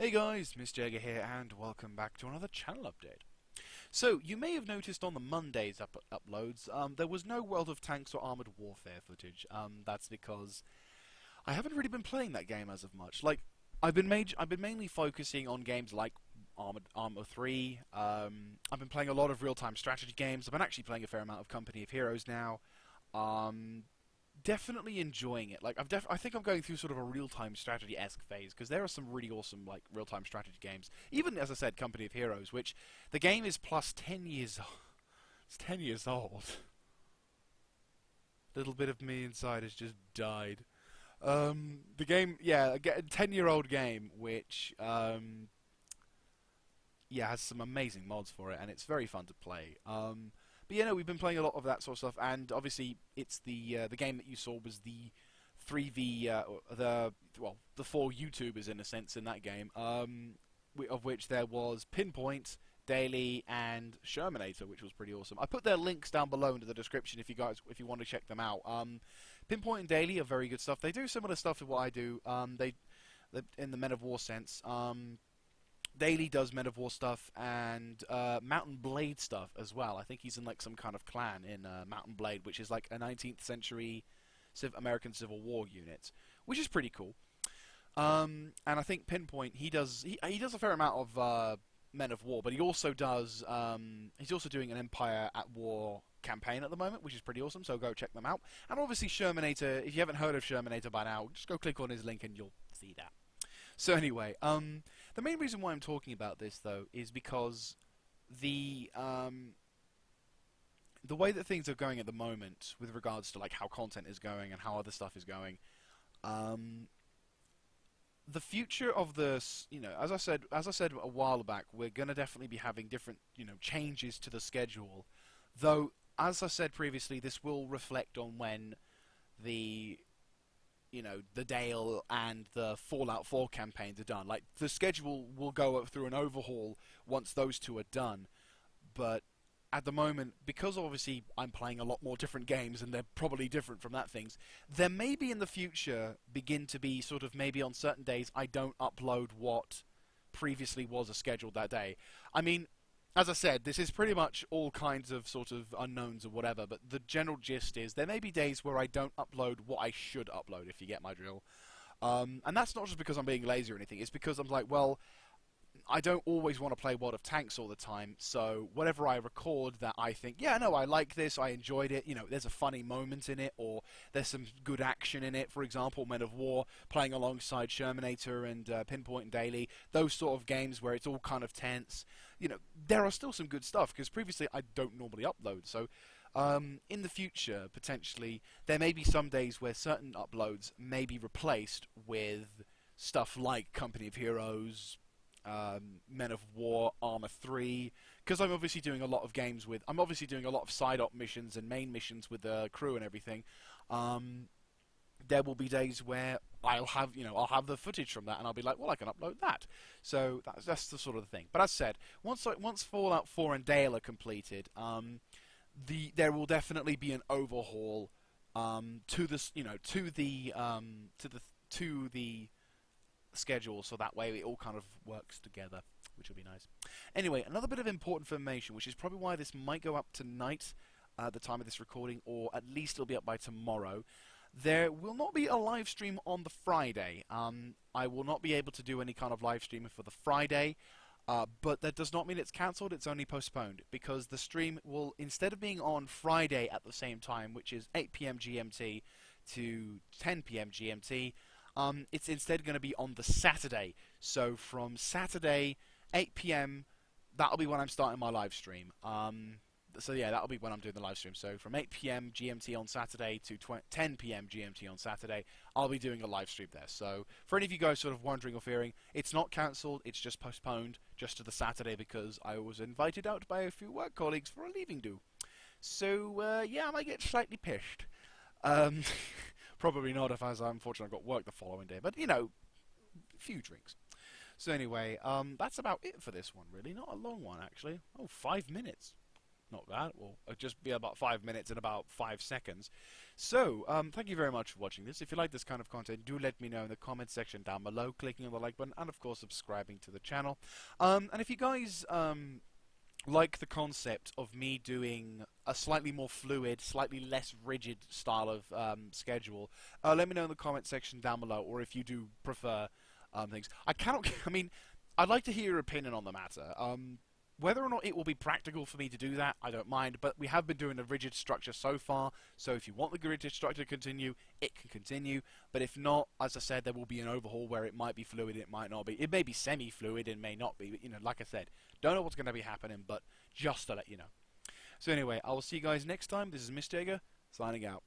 Hey guys, Miss Jagger here, and welcome back to another channel update. So, you may have noticed on the Monday's uploads, there was no World of Tanks or Armored Warfare footage. That's because I haven't really been playing that game as of much. Like, I've been mainly focusing on games like Arma 3. I've been playing a lot of real-time strategy games. I've been actually playing a fair amount of Company of Heroes now. Definitely enjoying it. Like I think I'm going through sort of a real-time strategy-esque phase because there are some really awesome like real-time strategy games. Even as I said, Company of Heroes, which the game is plus 10 years. It's 10 years old. Little bit of me inside has just died. The game, yeah, a 10-year-old game, which yeah, has some amazing mods for it, and it's very fun to play. But yeah, no, we've been playing a lot of that sort of stuff, and obviously it's the game that you saw was the 3v the four YouTubers in a sense in that game, of which there was Pinpoint, Daily, and Shermanator, which was pretty awesome. I put their links down below into the description if you want to check them out. Pinpoint and Daily are very good stuff. They do similar stuff to what I do. They in the Men of War sense. Daily does Men of War stuff and Mountain Blade stuff as well. I think he's in like some kind of clan in Mountain Blade, which is like a 19th century American Civil War unit, which is pretty cool. And I think Pinpoint he does a fair amount of Men of War, but he also does he's also doing an Empire at War campaign at the moment, which is pretty awesome. So go check them out. And obviously Shermanator, if you haven't heard of Shermanator by now, just go click on his link and you'll see that. So anyway, the main reason why I'm talking about this though is because the way that things are going at the moment with regards to like how content is going and how other stuff is going, the future of this, as I said a while back, we're gonna definitely be having different, changes to the schedule. Though, as I said previously, this will reflect on when the the Dale and the Fallout 4 campaigns are done. Like, the schedule will go through an overhaul once those two are done. But at the moment, because obviously I'm playing a lot more different games and they're probably different from that things, there may be in the future begin to be sort of maybe on certain days I don't upload what previously was a scheduled that day. I mean, as I said, this is pretty much all kinds of sort of unknowns or whatever, but the general gist is there may be days where I don't upload what I should upload, if you get my drill. And that's not just because I'm being lazy or anything, it's because I'm like, well, I don't always want to play World of Tanks all the time, so whatever I record that I think, yeah, no, I like this, I enjoyed it, there's a funny moment in it, or there's some good action in it, for example, Men of War, playing alongside Shermanator and Pinpoint and Daily, those sort of games where it's all kind of tense, there are still some good stuff, because previously I don't normally upload, so in the future, potentially, there may be some days where certain uploads may be replaced with stuff like Company of Heroes, Men of War, Arma 3, because I'm obviously doing a lot of games with, I'm obviously doing a lot of side op missions and main missions with the crew and everything. There will be days where I'll have the footage from that, and I'll be like, well, I can upload that. So that's the sort of thing. But as said, once Fallout 4 and Dale are completed, there will definitely be an overhaul to this, to the schedule, so that way it all kind of works together, which will be nice. Anyway, another bit of important information, which is probably why this might go up tonight at the time of this recording, or at least it'll be up by tomorrow. There will not be a live stream on the Friday. I will not be able to do any kind of live streaming for the Friday, but that does not mean it's cancelled, it's only postponed, because the stream will, instead of being on Friday at the same time, which is 8 PM GMT to 10 PM GMT, it's instead going to be on the Saturday. So from Saturday, 8 PM, that'll be when I'm starting my live stream. So yeah, that'll be when I'm doing the live stream. So from 8 PM GMT on Saturday to 10 PM GMT on Saturday, I'll be doing a live stream there. So for any of you guys sort of wondering or fearing, it's not cancelled, it's just postponed just to the Saturday because I was invited out by a few work colleagues for a leaving do. So yeah, I might get slightly pissed. Probably not, if as unfortunately I've got work the following day, but a few drinks. So anyway, that's about it for this one, really. Not a long one, actually. Oh, 5 minutes. not that. Will just be about 5 minutes and about 5 seconds. So, thank you very much for watching this. If you like this kind of content, do let me know in the comment section down below, clicking on the like button, and of course subscribing to the channel. And if you guys like the concept of me doing a slightly more fluid, slightly less rigid style of schedule, let me know in the comment section down below, or if you do prefer things. I mean, I'd like to hear your opinion on the matter. Whether or not it will be practical for me to do that, I don't mind, but we have been doing a rigid structure so far, so if you want the rigid structure to continue, it can continue, but if not, as I said, there will be an overhaul where it might be fluid, it might not be. It may be semi-fluid, it may not be, but, you know, like I said, don't know what's going to be happening, but just to let you know. So anyway, I will see you guys next time. This is Mr. Jaeger, signing out.